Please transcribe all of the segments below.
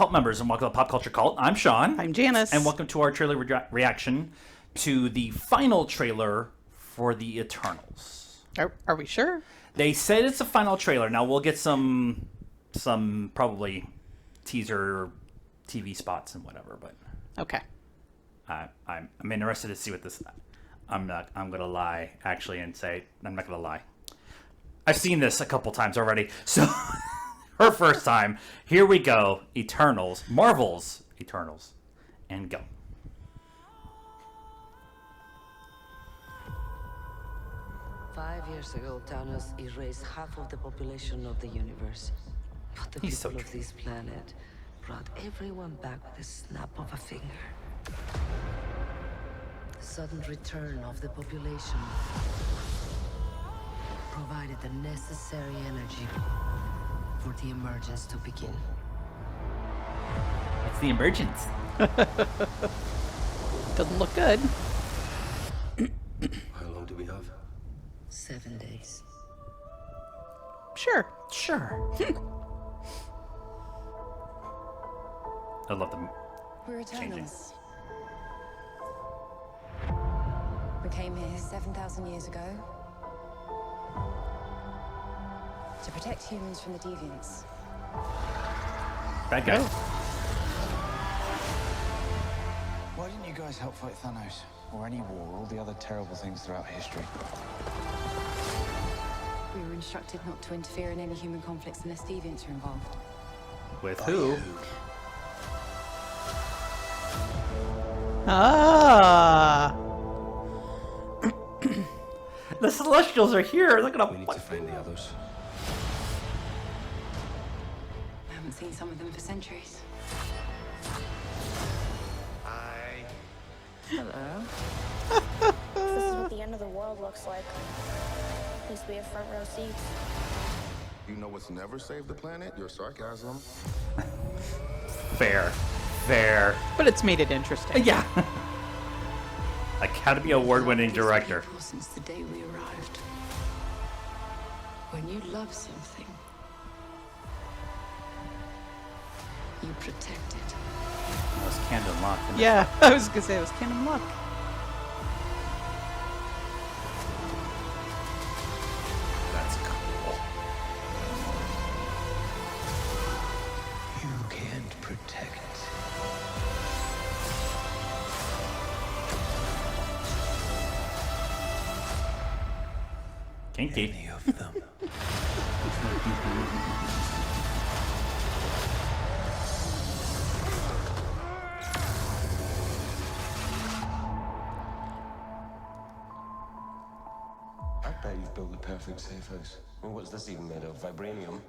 cult members, and welcome to Pop Culture Cult. I'm Sean. I'm Janice. And welcome to our trailer reaction to the final trailer for The Eternals. Are we sure? They said it's a final trailer. Now, we'll get some probably teaser TV spots and whatever, but... Okay. I'm interested to see what this... I'm going to lie, actually, and say... I'm not going to lie. I've seen this a couple times already, so... Her first time. Here we go. Eternals. Marvel's Eternals. And go. Five years ago, Thanos erased half of the population of the universe. But the He's so people of true. this planet brought everyone back with a snap of a finger. The sudden return of the population provided the necessary energy for the emergence to begin. It's the emergence. Doesn't look good. How long do we have? 7 days. Sure. Sure. I love them. We're Changing. Eternals. We came here 7,000 years ago to protect humans from the deviants. Bad guy. Why didn't you guys help fight Thanos? Or any war, all the other terrible things throughout history? We were instructed not to interfere in any human conflicts unless deviants are involved. With who? Ah. The Celestials are here. Look at We need them. to find the others. I haven't seen some of them for centuries. This is what the end of the world looks like. At least we have front row seats. You know what's never saved the planet? Your sarcasm. Fair. Fair. But it's made it interesting. Yeah. Academy Award-winning director. Since the day we arrived. When you love something, you protect it. That was Camden Lock. Yeah, I was gonna say it was Canon Luck. That's cool. You can't protect. Kinky. Any of them. I bet you've built the perfect safe house. Well, what's this even made of? Vibranium?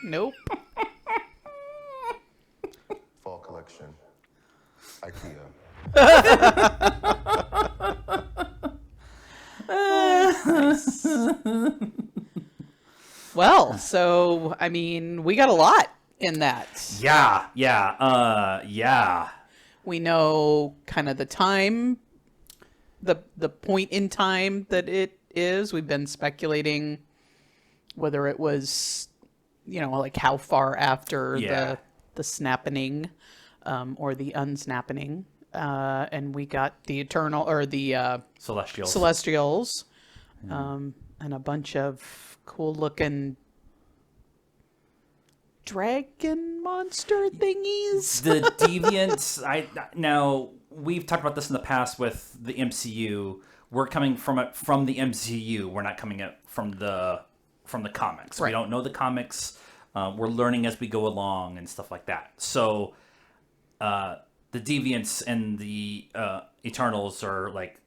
Nope. Fall collection. IKEA. Well, so I mean, we got a lot in that. Yeah. We know kind of the time, the point in time that it is. We've been speculating whether it was, like how far after Yeah. the snapping, or the unsnapping. And we got the Eternal or the Celestials, and a bunch of cool looking dragon monster thingies. The Deviants. Now we've talked about this in the past with the MCU. We're coming from it from the MCU. We're not coming it from the comics. Right. We don't know the comics. We're learning as we go along and stuff like that. So the Deviants and the Eternals are like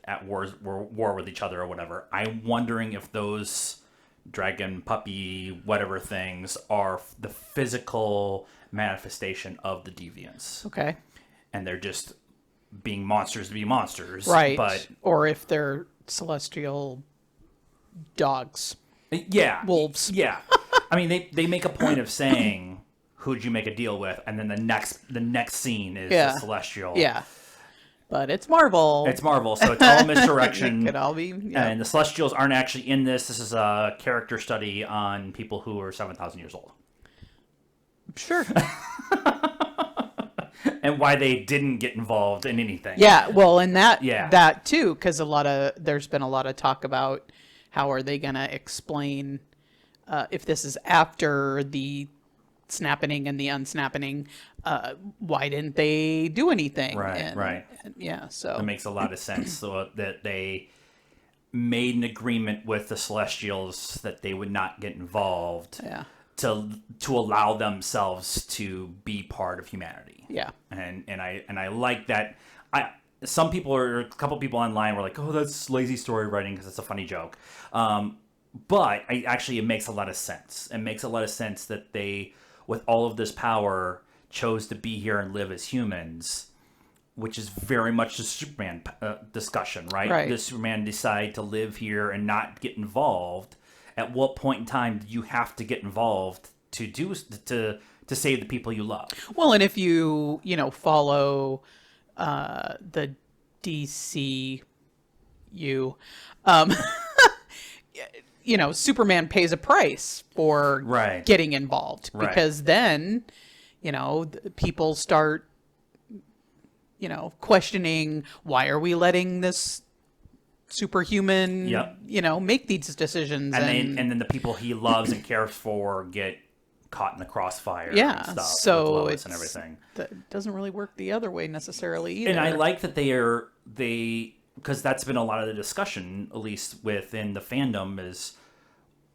at war with each other or whatever. I'm wondering if those dragon puppy whatever things are the physical manifestation of the Deviants. Okay. And they're just being monsters to be monsters. Right. But or if they're celestial dogs. yeah. Wolves. Yeah. I mean they make a point of saying who'd you make a deal with, and then the next scene is the Celestial. Yeah. But it's Marvel. It's Marvel, so it's all misdirection. It could all be. Yeah. And the Celestials aren't actually in this. This is a character study on people who are 7,000 years old. Sure. and why they didn't get involved in anything. Yeah, well, and that Yeah. that too, because there's been a lot of talk about how are they going to explain if this is after the snapping and the unsnapping, why didn't they do anything? Right, right. Yeah, so It makes a lot of sense. So that they made an agreement with the Celestials that they would not get involved. yeah, To allow themselves to be part of humanity. yeah, And I like that. Some people or a couple people online were like, "Oh, that's lazy story writing because it's a funny joke." But it makes a lot of sense. It makes a lot of sense that they, with all of this power, chose to be here and live as humans, which is very much the Superman discussion, right? Right. The Superman decide to live here and not get involved. At what point in time do you have to get involved to save the people you love? Well, and if you follow the DCU, Superman pays a price for Right. getting involved Right. because then, people start, questioning why are we letting this superhuman, Yep. make these decisions, And then the people he loves and cares for get caught in the crossfire yeah, and stuff so with Lois it's and everything. That doesn't really work the other way necessarily either. And I like that because that's been a lot of the discussion, at least within the fandom, is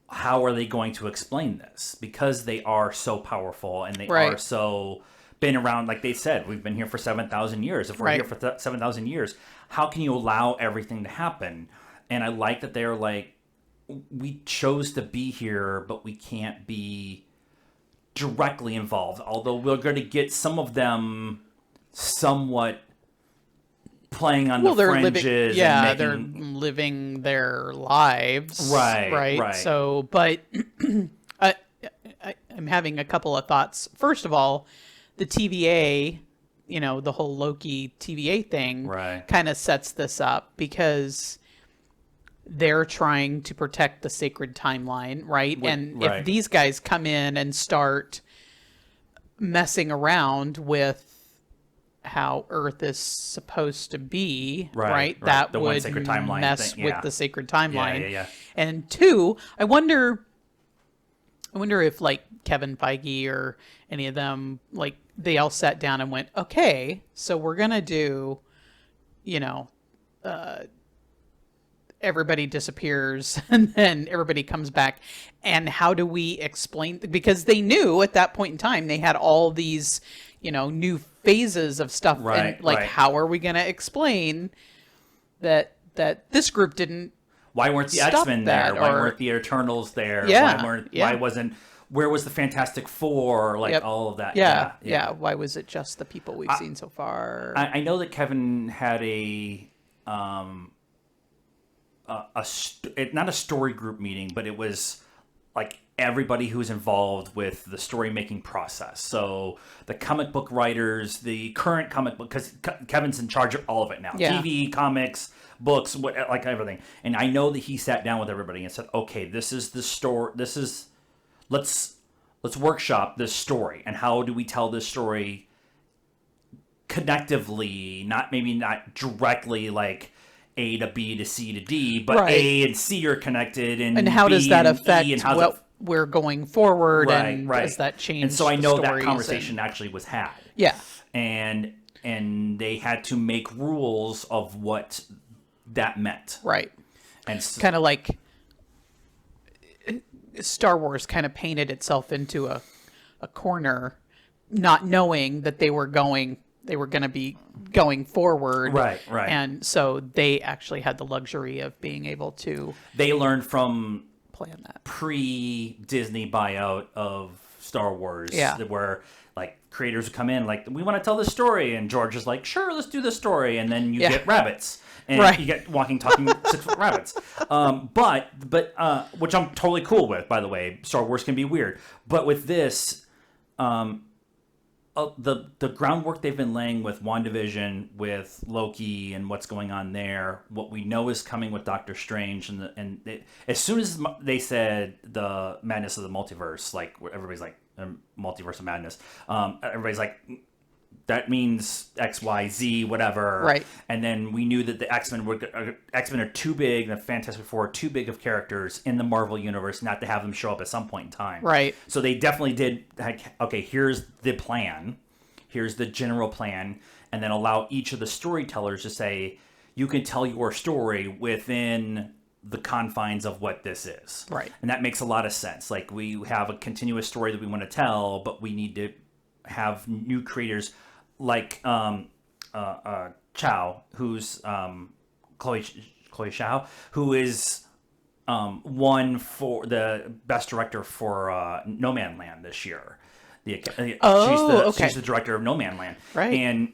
how are they going to explain this? Because they are so powerful and they Right. are so been around, like they said, we've been here for 7,000 years. If we're Right. here for 7,000 years, how can you allow everything to happen? And I like that they're like, we chose to be here, but we can't be directly involved. Although we're going to get some of them somewhat playing on the they're fringes. living, yeah, and they're making, living their lives, Right. So, but I'm having a couple of thoughts. First of all, the TVA, the whole Loki TVA thing, Right. kind of sets this up because they're trying to protect the sacred timeline, right? And right. if these guys come in and start messing around with how Earth is supposed to be, Right. that The one would sacred timeline mess thing, with yeah. the sacred timeline. Yeah. And two, I wonder if like Kevin Feige or any of them, like they all sat down and went, okay, so we're gonna do, everybody disappears and then everybody comes back, and how do we explain, because they knew at that point in time they had all these new phases of stuff, Right, and like right. how are we going to explain that this group didn't Why weren't the Stop X-Men there? that, Why or- weren't the Eternals there? Yeah, Why wasn't? Where was the Fantastic Four? Like Yep. all of that. yeah, why was it just the people we've seen so far? I know that Kevin had not a story group meeting, but it was like everybody who's involved with the story making process. So the comic book writers, the current comic book, because Kevin's in charge of all of it now. Yeah. TV, comics, books, like everything. And I know that he sat down with everybody and said, "Okay, this is the story. Let's workshop this story, and how do we tell this story connectively? Not directly like A to B to C to D, but Right. A and C are connected, and how B does that and affect E, and how's what it we're going forward, right, and right. does that change? And so I the know that stories conversation and- actually was had. Yeah, And they had to make rules of what that meant. right. And Kind of like Star Wars kind of painted itself into a corner, not knowing that they were going to be going forward. Right. And so they actually had the luxury of being able to they learned from plan that. pre-Disney buyout of Star Wars, Yeah. where like creators would come in like, we want to tell this story, and George is like, sure, let's do this story, and then you Yeah. get rabbits, and Right. you get walking, talking 6-foot rabbits. But which I'm totally cool with, by the way. Star Wars can be weird, but with this, the groundwork they've been laying with WandaVision, with Loki, and what's going on there, what we know is coming with Doctor Strange, as soon as they said the madness of the multiverse, like everybody's like, Multiverse of Madness. Everybody's like, that means X, Y, Z, whatever. Right. And then we knew that the X-Men are too big, the Fantastic Four are too big of characters in the Marvel universe not to have them show up at some point in time. Right. So they definitely did, like, okay, here's the plan. Here's the general plan. And then allow each of the storytellers to say, you can tell your story within the confines of what this is. Right. And that makes a lot of sense. Like, we have a continuous story that we want to tell, but we need to have new creators like Chow, who's Chloe Chow, who is won for the best director for No Man Land this year. She's the director of No Man Land, right? And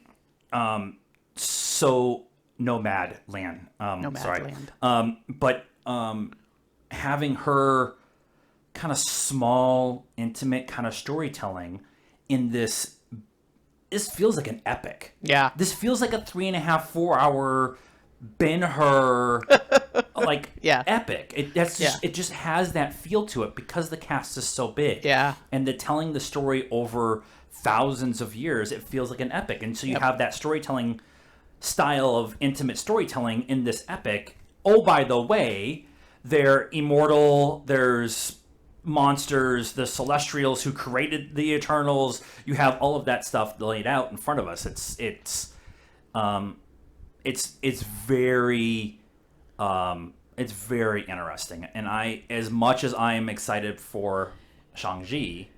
so Nomad Land. Land. But having her kind of small, intimate kind of storytelling in this feels like an epic. Yeah. This feels like a 3.5, 4 hour Ben-Hur like epic. It just has that feel to it because the cast is so big. Yeah. And telling the story over thousands of years, it feels like an epic. And so you have that storytelling style of intimate storytelling in this epic. Oh, by the way, they're immortal. There's monsters, the Celestials who created the Eternals. You have all of that stuff laid out in front of us. It's very interesting. And as much as I am excited for Shang-Chi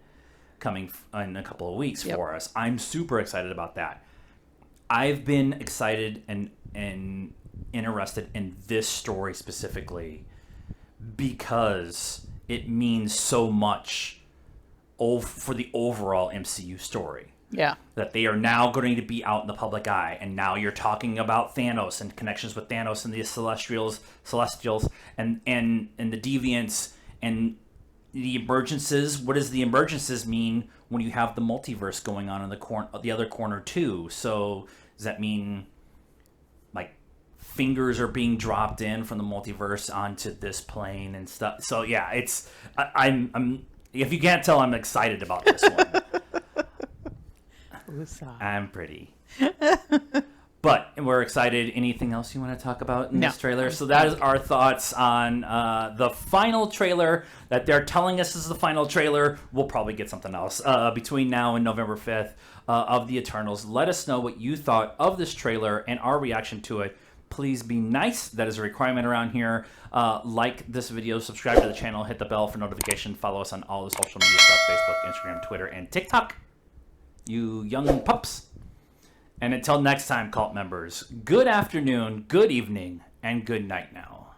coming in a couple of weeks for us, I'm super excited about that. I've been excited and interested in this story specifically because it means so much for the overall MCU story. Yeah. That they are now going to be out in the public eye, and now you're talking about Thanos and connections with Thanos and the Celestials and the Deviants and the emergences. What does the emergences mean when you have the multiverse going on in the other corner too? So does that mean like fingers are being dropped in from the multiverse onto this plane and stuff? So yeah, I'm if you can't tell, I'm excited about this one. I'm pretty. But we're excited. Anything else you want to talk about in this trailer? So that is our thoughts on the final trailer that they're telling us is the final trailer. We'll probably get something else between now and November 5th of the Eternals. Let us know what you thought of this trailer and our reaction to it. Please be nice. That is a requirement around here. Like this video, subscribe to the channel, hit the bell for notification, follow us on all the social media stuff, Facebook, Instagram, Twitter, and TikTok. You young pups. And until next time, cult members, good afternoon, good evening, and good night now.